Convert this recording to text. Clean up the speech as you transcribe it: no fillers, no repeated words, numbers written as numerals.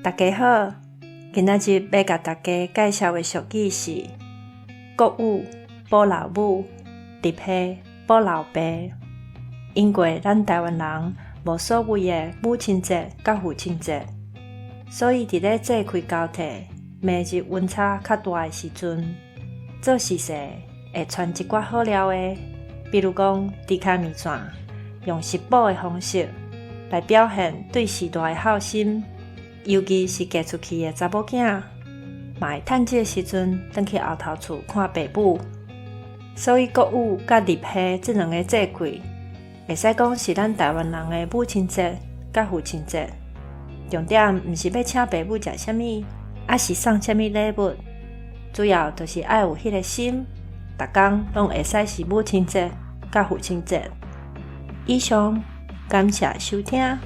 大家好，今仔日要甲大家介绍的俗语是国有保老母，日系保老爸。因为咱台湾人无所谓的母亲节甲父亲节，所以伫咧节开交替、每日温差较大的时阵，做事势会传一寡好料的，比如讲猪脚面线，用食补的方式来表现对时代的孝心。尤其是嫁出去的查某囝，嘛会趁这时阵返去后头厝看爸母。所以国有甲日系这两个节气，会使讲是咱台湾人的母亲节甲父亲节。重点毋是要请爸母食啥物，还是送啥物礼物，主要就是爱有迄个心，逐工拢会使是母亲节甲父亲节。以上，感谢收听。